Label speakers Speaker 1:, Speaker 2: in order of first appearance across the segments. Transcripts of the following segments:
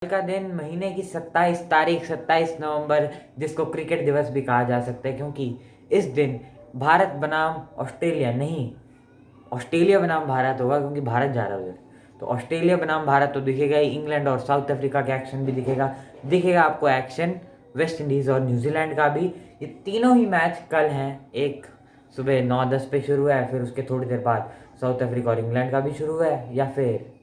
Speaker 1: कल का दिन महीने की 27 तारीख 27 नवंबर, जिसको क्रिकेट दिवस भी कहा जा सकता है, क्योंकि इस दिन भारत बनाम ऑस्ट्रेलिया नहीं, ऑस्ट्रेलिया बनाम भारत होगा, क्योंकि भारत जा रहा है उधर। तो ऑस्ट्रेलिया बनाम भारत तो दिखेगा ही, इंग्लैंड और साउथ अफ्रीका का एक्शन भी दिखेगा आपको एक्शन वेस्ट इंडीज़ और न्यूजीलैंड का भी। ये तीनों ही मैच कल हैं। एक सुबह 9:10 पे शुरू है, फिर उसके थोड़ी देर बाद साउथ अफ्रीका और इंग्लैंड का भी शुरू है, या फिर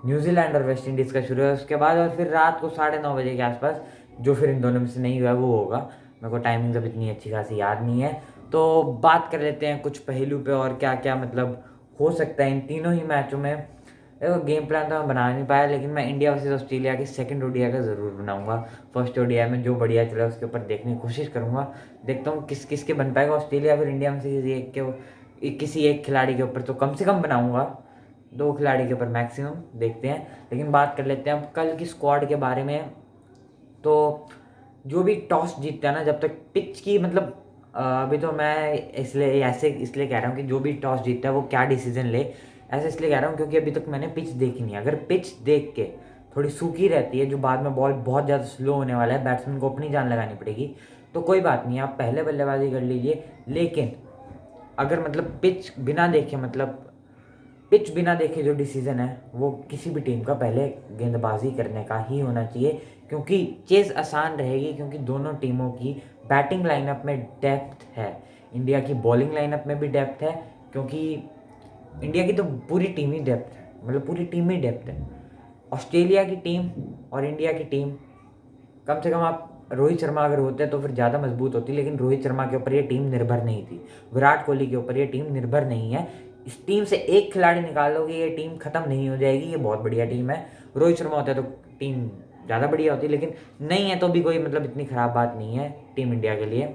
Speaker 1: न्यूजीलैंड और वेस्ट इंडीज़ का शुरू है उसके बाद, और फिर रात को 9:30 बजे के आसपास जो फिर इन दोनों में से नहीं हुआ वो होगा। मेरे को टाइमिंग अब इतनी अच्छी खासी याद नहीं है। तो बात कर लेते हैं कुछ पहलू पे और क्या क्या मतलब हो सकता है इन तीनों ही मैचों में। देखो, गेम प्लान तो मैं बना नहीं पाया, लेकिन मैं इंडिया वर्सेस ऑस्ट्रेलिया के सेकंड ओडीआई का ज़रूर बनाऊंगा। फर्स्ट ओडीआई में जो बढ़िया चला उसके ऊपर देखने की कोशिश करूंगा। देखता हूँ किस किस के बन पाएगा, ऑस्ट्रेलिया फिर इंडिया में से किसी एक खिलाड़ी के ऊपर तो कम से कम बनाऊंगा, दो खिलाड़ी के ऊपर मैक्सिमम देखते हैं। लेकिन बात कर लेते हैं अब कल की स्क्वाड के बारे में। तो जो भी टॉस जीतता है ना, जब तक पिच की मतलब अभी तो मैं इसलिए कह रहा हूँ कि जो भी टॉस जीतता है वो क्या डिसीजन ले, ऐसे इसलिए कह रहा हूँ क्योंकि अभी तक मैंने पिच देखी नहीं। अगर पिच देख के थोड़ी सूखी रहती है, जो बाद में बॉल बहुत ज़्यादा स्लो होने वाला है, बैट्समैन को अपनी जान लगानी पड़ेगी, तो कोई बात नहीं, आप पहले बल्लेबाजी कर लीजिए। लेकिन अगर मतलब पिच बिना देखे जो डिसीजन है वो किसी भी टीम का पहले गेंदबाजी करने का ही होना चाहिए, क्योंकि चेज़ आसान रहेगी, क्योंकि दोनों टीमों की बैटिंग लाइनअप में डेप्थ है। इंडिया की बॉलिंग लाइनअप में भी डेप्थ है, क्योंकि इंडिया की तो पूरी टीम ही डेप्थ है, मतलब पूरी टीम ही डेप्थ है। ऑस्ट्रेलिया की टीम और इंडिया की टीम, कम से कम आप रोहित शर्मा अगर होते तो फिर ज़्यादा मजबूत होती, लेकिन रोहित शर्मा के ऊपर ये टीम निर्भर नहीं थी, विराट कोहली के ऊपर ये टीम निर्भर नहीं है। इस टीम से एक खिलाड़ी निकालोगे ये टीम खत्म नहीं हो जाएगी, ये बहुत बढ़िया टीम है। रोहित शर्मा होता है तो टीम ज़्यादा बढ़िया होती, लेकिन नहीं है तो भी कोई मतलब इतनी ख़राब बात नहीं है टीम इंडिया के लिए।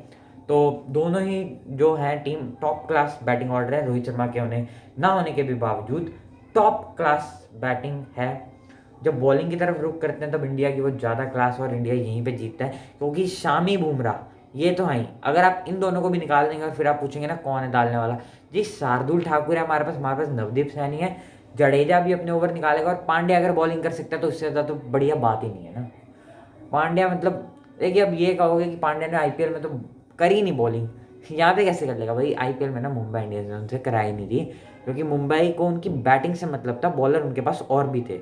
Speaker 1: तो दोनों ही जो है team top class batting order है, रोहित शर्मा के होने ना होने के भी बावजूद टॉप क्लास बैटिंग है। जब बॉलिंग की तरफ रुख करते हैं तब इंडिया की वो ज़्यादा क्लास, और इंडिया यहीं पे जीतता है, क्योंकि शामी बुमराह ये तो है ही। अगर आप इन दोनों को भी निकाल देंगे और फिर आप पूछेंगे ना कौन है डालने वाला, जी शार्दुल ठाकुर है हमारे पास नवदीप सैनी है, जडेजा भी अपने ओवर निकालेगा, और पांड्या अगर बॉलिंग कर सकता है तो इससे ज़्यादा तो बढ़िया बात ही नहीं है ना। पांड्या मतलब देखिए, अब ये कहोगे कि पांड्या ने आईपीएल में तो करी नहीं बॉलिंग, यहाँ पे कैसे कर लेगा भाई। आईपीएल में ना मुंबई इंडियंस ने उनसे कराई नहीं थी, क्योंकि मुंबई को उनकी बैटिंग से मतलब था, बॉलर उनके पास और भी थे।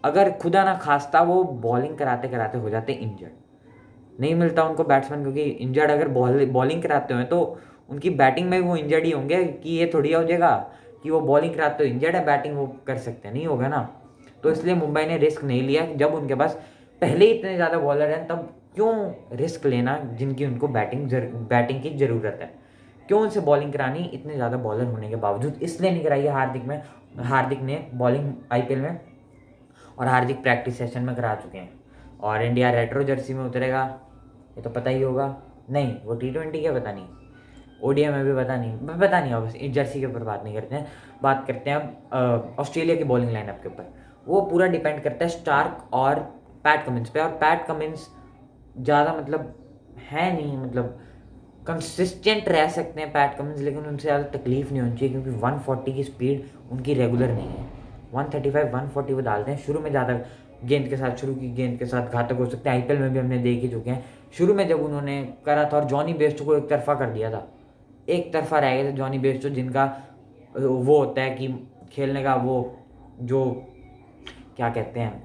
Speaker 1: अगर खुदा ना खास्ता वो बॉलिंग कराते कराते हो जाते इंजर्ड, नहीं मिलता उनको बैट्समैन, क्योंकि इंजर्ड अगर बॉलिंग कराते हुए तो उनकी बैटिंग में भी वो इंजर्ड ही होंगे, कि ये थोड़ी हो जाएगा कि वो बॉलिंग कराते हो इंजर्ड है, बैटिंग वो कर सकते हैं, नहीं होगा ना। तो इसलिए मुंबई ने रिस्क नहीं लिया। जब उनके पास पहले ही इतने ज़्यादा बॉलर हैं तब क्यों रिस्क लेना, जिनकी उनको बैटिंग की ज़रूरत है, क्यों उनसे बॉलिंग करानी इतने ज़्यादा बॉलर होने के बावजूद। इसलिए नहीं कराई है हार्दिक ने बॉलिंग आईपीएल में, और हार्दिक प्रैक्टिस सेशन में करा चुके हैं। और इंडिया रेट्रो जर्सी में उतरेगा, ये तो पता ही होगा। नहीं, वो T20 क्या पता नहीं, ओडीआई में भी पता नहीं होगा, इस जर्सी के ऊपर बात नहीं करते हैं। बात करते हैं अब ऑस्ट्रेलिया की बॉलिंग लाइनअप के ऊपर। वो पूरा डिपेंड करता है स्टार्क और पैट कमिंस पे, और पैट कमिंस ज़्यादा मतलब है नहीं, मतलब कंसिस्टेंट रह सकते हैं पैट कमिंस, लेकिन उनसे ज़्यादा तकलीफ नहीं होनी चाहिए, क्योंकि 140 की स्पीड उनकी रेगुलर नहीं है। 135 140 वो डालते हैं शुरू में, ज़्यादा शुरू की गेंद के साथ घातक हो सकते हैं। आईपीएल में भी हमने देख ही चुके हैं, शुरू में जब उन्होंने करा था और जॉनी बेस्टो को एक तरफा कर दिया था, एक तरफा रह गए थे जॉनी बेस्टो, जिनका वो होता है कि खेलने का वो जो क्या कहते हैं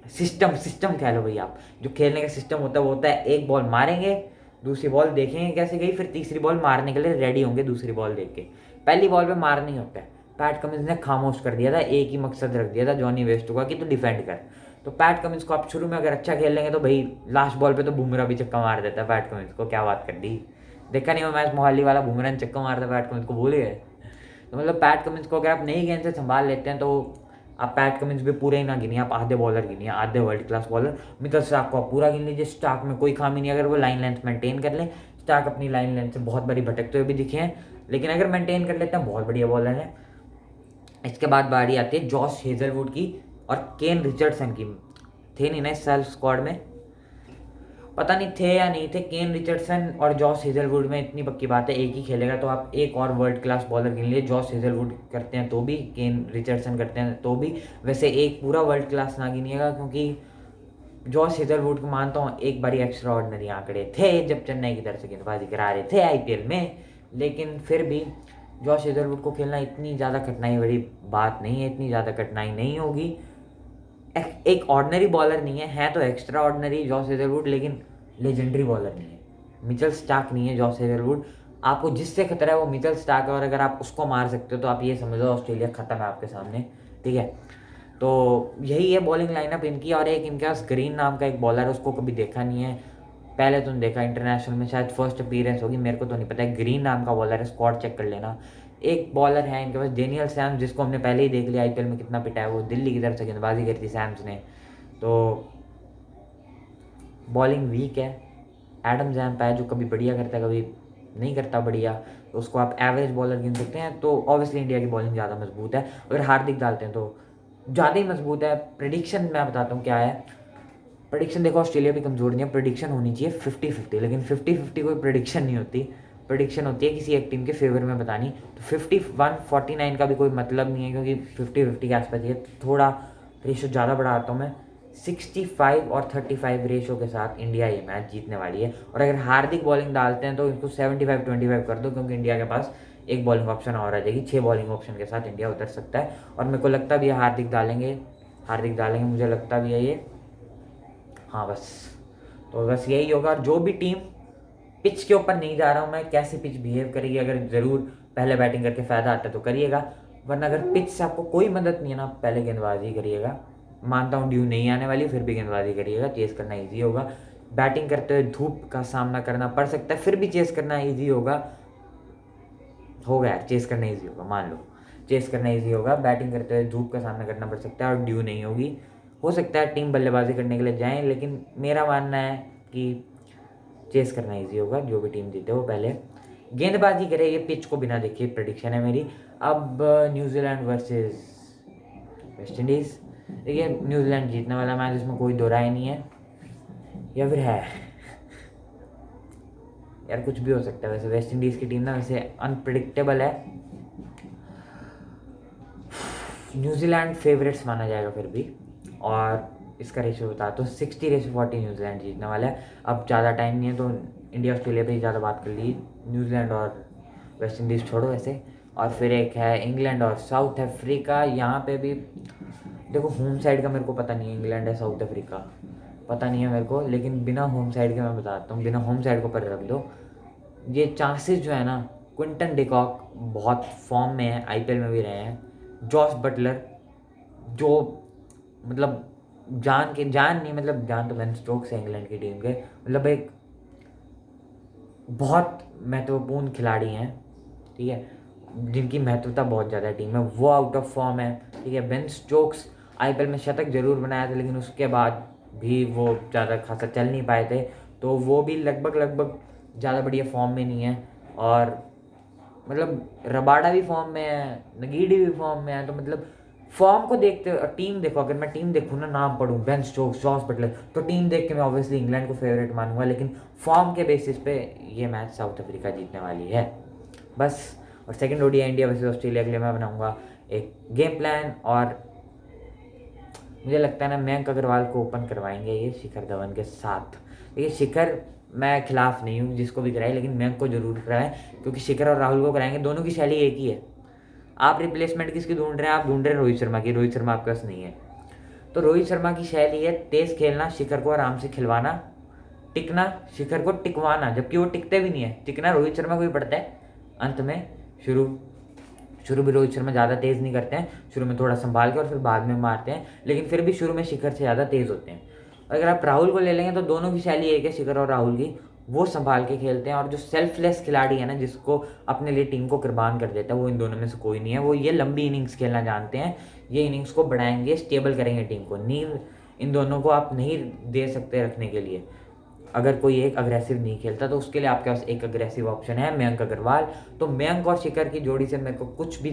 Speaker 1: सिस्टम कह लो भाई आप, जो खेलने का सिस्टम होता है वो होता है एक बॉल मारेंगे, दूसरी बॉल देखेंगे कैसे गई, फिर तीसरी बॉल मारने के लिए रेडी होंगे दूसरी बॉल देख के। पहली बॉल पे मार नहीं होता है। पैट कमिंस ने खामोश कर दिया था, एक ही मकसद रख दिया था जॉनी वेस्टो का कि तो डिफेंड कर। तो पैट कमिंस को आप शुरू में अगर अच्छा खेल लेंगे तो भाई लास्ट बॉल पे तो बुमराह भी चक्का मार देता है पैट कमिंस को, क्या बात कर दी। देखा नहीं वो मैच मोहाली वाला, बुमराह ने चक्का मारता पैट कमिंस को, भूल गए। तो मतलब पैट कमिंस को अगर आप नई गेंद से संभाल लेते हैं तो आप पैट कमिंस भी पूरे ही ना गिनिए, आप आधे बॉलर गिनिए, आधे world class bowler. Mitchell Starc को आप पूरा गिन लीजिए, स्टार्क में कोई खामी नहीं, अगर वो लाइन लेंथ मेंटेन कर ले। स्टार्क अपनी लाइन लेंथ से बहुत बड़ी भटकते हुए भी दिखे हैं, लेकिन अगर मेंटेन कर लेते हैं बहुत बढ़िया बॉलर है। इसके बाद बारी आती है जॉश हेजलवुड की और केन रिचर्डसन की। थे नहीं ना इस साल स्क्वाड में, पता नहीं थे या नहीं थे। केन रिचर्डसन और जॉश हेजलवुड में इतनी पक्की बात है एक ही खेलेगा, तो आप एक और वर्ल्ड क्लास बॉलर गिन लिए। जॉश हेजलवुड करते हैं तो भी, केन रिचर्डसन करते हैं तो भी। वैसे एक पूरा वर्ल्ड क्लास ना गिनिएगा, क्योंकि जॉस हेजलवुड को मानता हूँ एक बारी एक्स्ट्रा ऑर्डिनरी आंकड़े थे जब चेन्नई की तरफ से गेंदबाजी करा रहे थे आईपीएल में, लेकिन फिर भी जॉस हेजलवुड को खेलना इतनी ज़्यादा कठिनाई वाली बात नहीं है, इतनी ज़्यादा कठिनाई नहीं होगी। एक ऑर्डिनरी बॉलर नहीं है तो एक्स्ट्रा ऑर्डिनरी जॉस हेजलवुड, लेकिन लेजेंडरी बॉलर नहीं है, मिचेल स्टार्क नहीं है जॉस हेजलवुड। आपको जिससे खतरा है वो मिचेल स्टार्क है, और अगर आप उसको मार सकते हो तो आप ये समझ लो ऑस्ट्रेलिया ख़त्म है आपके सामने, ठीक है। तो यही है बॉलिंग लाइनअप इनकी। और एक इनके पास ग्रीन नाम का एक बॉलर है, उसको कभी देखा नहीं है, पहले तुमने देखा इंटरनेशनल में, शायद फर्स्ट अपीयरेंस होगी, मेरे को तो नहीं पता है। ग्रीन नाम का बॉलर है, स्क्वाड चेक कर लेना। एक बॉलर है इनके पास डेनियल सैम्स, जिसको हमने पहले ही देख लिया आईपीएल में कितना पिटा है, वो दिल्ली की तरफ से गेंदबाजी करी थी सैम्स ने। तो बॉलिंग वीक है। एडम जैम्प है जो कभी बढ़िया करता है कभी नहीं करता बढ़िया, तो उसको आप एवरेज बॉलर गिन सकते हैं। तो ऑब्वियसली इंडिया की बॉलिंग ज़्यादा मजबूत है, अगर हार्दिक डालते हैं तो ज़्यादा ही मजबूत है। प्रेडिक्शन मैं बताता हूँ क्या है। प्रेडिक्शन देखो, ऑस्ट्रेलिया भी कमज़ोर नहीं है, प्रेडिक्शन होनी चाहिए 50-50, लेकिन 50-50 कोई प्रेडिक्शन नहीं होती। प्रेडिक्शन होती है किसी एक टीम के फेवर में बतानी। तो 51-49 का भी कोई मतलब नहीं है, क्योंकि 50-50 के आसपास है। थोड़ा रेशो ज़्यादा बढ़ाता हूँ मैं, 65 और 35 रेशो के साथ इंडिया ये मैच जीतने वाली है। और अगर हार्दिक बॉलिंग डालते हैं तो इसको 75-25 कर दो, क्योंकि इंडिया के पास एक बॉलिंग ऑप्शन और आ जाएगी, 6 बॉलिंग ऑप्शन के साथ इंडिया उतर सकता है। और मेरे को लगता भी है हार्दिक डालेंगे, मुझे लगता भी है ये। हाँ बस, तो बस यही होगा। जो भी टीम, पिच के ऊपर नहीं जा रहा हूँ मैं, कैसे पिच बिहेव करेगी, अगर ज़रूर पहले बैटिंग करके फ़ायदा आता है तो करिएगा, वरना अगर पिच से आपको कोई मदद नहीं है ना, पहले गेंदबाजी करिएगा। मानता हूँ ड्यू नहीं आने वाली, फिर भी गेंदबाजी करिएगा, चेस करना ईजी होगा। बैटिंग करते हुए धूप का सामना करना पड़ सकता है, फिर भी चेस करना ईजी होगा। यार, चेस करना ईजी होगा, मान लो चेस करना ईजी होगा। बैटिंग करते हुए धूप का सामना करना पड़ सकता है और ड्यू नहीं होगी। हो सकता है टीम बल्लेबाजी करने के लिए जाएं, लेकिन मेरा मानना है कि चेस करना ईजी होगा। जो भी टीम जीते वो पहले गेंदबाजी करे, ये पिच को बिना देखे प्रेडिक्शन है मेरी। अब न्यूजीलैंड वर्सेस वेस्ट इंडीज़, देखिए न्यूजीलैंड जीतने वाला मैच, इसमें कोई दो राय नहीं है, या फिर है यार, कुछ भी हो सकता है। वैसे वेस्ट इंडीज़ की टीम ना वैसे अनप्रिडिक्टेबल है। न्यूजीलैंड फेवरेट्स माना जाएगा फिर भी, और इसका रेशो बताता हूँ, 60-40 न्यूजीलैंड जीतने वाला है। अब ज़्यादा टाइम नहीं है तो इंडिया ऑस्ट्रेलिया पे ही ज़्यादा बात कर ली, न्यूजीलैंड और वेस्ट इंडीज़ छोड़ो ऐसे। और फिर एक है इंग्लैंड और साउथ अफ्रीका। यहाँ पे भी देखो, होम साइड का मेरे को पता नहीं है, इंग्लैंड है साउथ अफ्रीका पता नहीं है मेरे को, लेकिन बिना होम साइड के मैं बताता हूँ, बिना होम साइड को पर रख दो। ये चांसेस जो है ना, क्विंटन डिकॉक बहुत फॉर्म में है, आईपीएल में भी रहे हैं। जॉस बटलर, जो मतलब जान नहीं, मतलब जान तो बेन स्टोक्स है इंग्लैंड की टीम के, मतलब एक बहुत महत्वपूर्ण खिलाड़ी हैं, ठीक है, जिनकी महत्वता बहुत ज़्यादा टीम में, वो आउट ऑफ फॉर्म है, ठीक है। बेन स्टोक्स आईपीएल में शतक जरूर बनाया था, लेकिन उसके बाद भी वो ज़्यादा खासा चल नहीं पाए थे, तो वो भी लगभग ज़्यादा बढ़िया फॉर्म में नहीं है। और मतलब रबाडा भी फॉर्म में है, नगीडी भी फॉर्म में है, तो मतलब फॉर्म को देखते टीम देखो, अगर मैं टीम देखूँ ना, नाम पढ़ूँ बेन स्टोक्स, जॉस बटलर, तो टीम देख के मैं ऑब्वियसली इंग्लैंड को फेवरेट मानूंगा, लेकिन फॉर्म के बेसिस पे ये मैच साउथ अफ्रीका जीतने वाली है बस। और second ODI India versus Australia के लिए मैं बनाऊंगा एक गेम प्लान, और मुझे लगता है ना मयंक अग्रवाल को ओपन करवाएंगे ये शिखर धवन के साथ। देखिए शिखर, मैं खिलाफ नहीं हूँ जिसको भी कराए, लेकिन मयंक को जरूर कराएं, क्योंकि शिखर और राहुल को कराएंगे, दोनों की शैली एक ही है। आप रिप्लेसमेंट किसकी ढूंढ रहे हैं? आप ढूंढ रहे हैं रोहित शर्मा की, रोहित शर्मा आपके पास नहीं है, तो रोहित शर्मा की शैली है तेज खेलना, शिखर को आराम से खिलवाना, टिकना, शिखर को टिकवाना, जबकि वो टिकते भी नहीं है, टिकना रोहित शर्मा को ही पड़ता है अंत में। शुरू भी रोहित शर्मा ज़्यादा तेज़ नहीं करते हैं, शुरू में थोड़ा संभाल के और फिर बाद में मारते हैं, लेकिन फिर भी शुरू में शिखर से ज़्यादा तेज़ होते हैं। अगर आप राहुल को ले लेंगे तो दोनों की शैली एक है, शिखर और राहुल की, वो संभाल के खेलते हैं। और जो सेल्फलेस खिलाड़ी है ना, जिसको अपने लिए टीम को कुर्बान कर देता है, वो इन दोनों में से कोई नहीं है। वो ये लंबी इनिंग्स खेलना जानते हैं, ये इनिंग्स को बढ़ाएंगे, स्टेबल करेंगे टीम को। नींद इन दोनों को आप नहीं दे सकते रखने के लिए। अगर कोई एक अग्रेसिव नहीं खेलता तो उसके लिए आपके पास एक अग्रेसिव ऑप्शन है, मयंक अग्रवाल। तो मयंक और शिखर की जोड़ी से मेरे को कुछ भी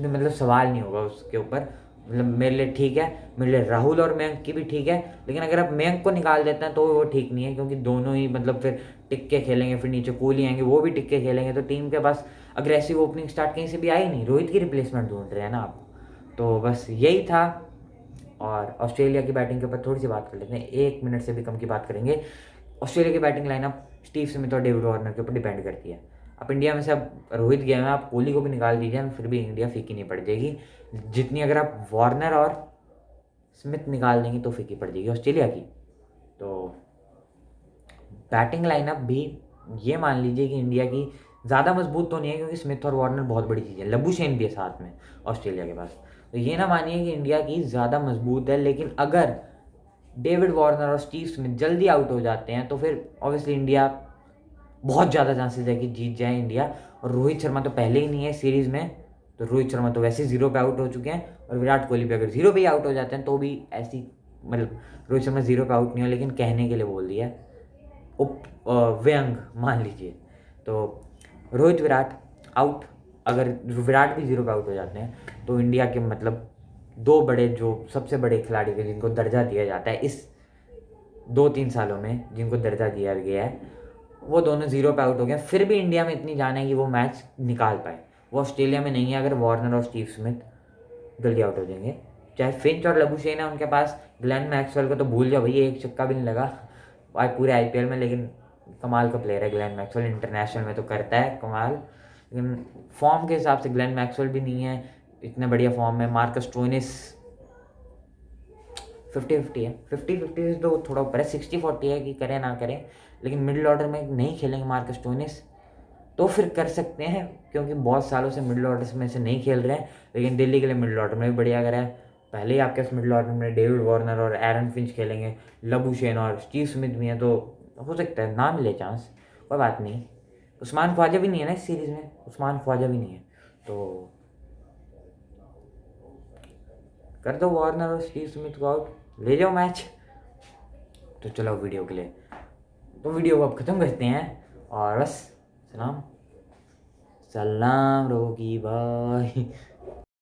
Speaker 1: मतलब सवाल नहीं होगा उसके ऊपर। मतलब मेरे लिए ठीक है, मेरे लिए राहुल और मयंक की भी ठीक है, लेकिन अगर आप मयंक को निकाल देते हैं तो वो ठीक नहीं है, क्योंकि दोनों ही मतलब फिर टिक के खेलेंगे, फिर नीचे कोहली आएंगे, वो भी टिक के खेलेंगे, तो टीम के पास अग्रेसिव ओपनिंग स्टार्ट कहीं से भी आई नहीं। रोहित की रिप्लेसमेंट ढूंढ रहे हैं ना आप, तो बस यही था। और ऑस्ट्रेलिया की बैटिंग के ऊपर थोड़ी सी बात कर लेते हैं, 1 मिनट से भी कम की बात करेंगे। ऑस्ट्रेलिया की बैटिंग लाइनअप स्टीव स्मिथ और डेविड वार्नर के ऊपर डिपेंड करती है। अब इंडिया में से अब रोहित गए हैं, आप कोहली को भी निकाल दीजिए, फिर भी इंडिया फीकी नहीं पड़ जाएगी जितनी अगर आप वार्नर और स्मिथ निकाल देंगे तो फीकी पड़ जाएगी ऑस्ट्रेलिया की। तो बैटिंग लाइनअप भी ये मान लीजिए कि इंडिया की ज़्यादा मजबूत तो नहीं है, क्योंकि स्मिथ और वार्नर बहुत बड़ी चीज़ है, लबुशेन भी है साथ में ऑस्ट्रेलिया के पास। तो ये ना मानिए कि इंडिया की ज़्यादा मजबूत है, लेकिन अगर डेविड वार्नर और स्टीव स्मिथ जल्दी आउट हो जाते हैं तो फिर ऑब्वियसली इंडिया बहुत ज़्यादा चांसेस है कि जीत जाए इंडिया। और रोहित शर्मा तो पहले ही नहीं है सीरीज़ में, तो रोहित शर्मा तो वैसे 0 पे आउट हो चुके हैं, और विराट कोहली भी अगर 0 पे ही आउट हो जाते हैं तो भी ऐसी, मतलब रोहित शर्मा 0 पे आउट नहीं हो, लेकिन कहने के लिए बोल दिया, उप व्यंग मान लीजिए। तो रोहित विराट आउट, अगर विराट भी 0 पे आउट हो जाते हैं तो इंडिया के मतलब 2 बड़े, जो सबसे बड़े खिलाड़ी के जिनको दर्जा दिया जाता है इस 2-3 सालों में, जिनको दर्जा दिया गया है, वो दोनों 0 पे आउट हो गए। फिर भी इंडिया में इतनी जान है कि वो मैच निकाल पाए। वो ऑस्ट्रेलिया में नहीं है अगर वार्नर और स्टीव स्मिथ जल्दी आउट हो जाएंगे। चाहे फिंच और लबुशेन है उनके पास, ग्लेन मैक्सवेल को तो भूल जाओ भैया, एक छक्का भी नहीं लगा आज पूरे आईपीएल में, लेकिन कमाल का प्लेयर है ग्लेन मैक्सवेल। इंटरनेशनल में तो करता है कमाल, लेकिन फॉर्म के हिसाब से ग्लेन मैक्सवेल भी नहीं है इतने बढ़िया फॉर्म में। मार्कस स्टोइनिस 50-50 है, 50-50 से तो थोड़ा ऊपर है, 60-40 है कि करें ना करें, लेकिन मिडिल ऑर्डर में नहीं खेलेंगे मार्कस स्टोइनिस तो फिर कर सकते हैं, क्योंकि बहुत सालों से मिडिल ऑर्डर में से नहीं खेल रहे हैं। लेकिन दिल्ली के लिए मिडिल ऑर्डर में भी बढ़िया करा है। पहले ही आपके मिडिल ऑर्डर में डेविड वार्नर और एरन फिंच खेलेंगे, लबुशेन और स्टीव स्मिथ भी हैं, तो हो सकता है ना मिले चांस, कोई बात नहीं। उस्मान ख्वाजा भी नहीं है ना इस सीरीज़ में, उस्मान ख्वाजा भी नहीं है, तो कर दो वार्नर और स्टीव स्मिथ को आउट, ले जाओ मैच। तो चलो वीडियो के लिए, तो वीडियो को अब ख़त्म करते हैं, और बस सलाम सलाम रोगी भाई।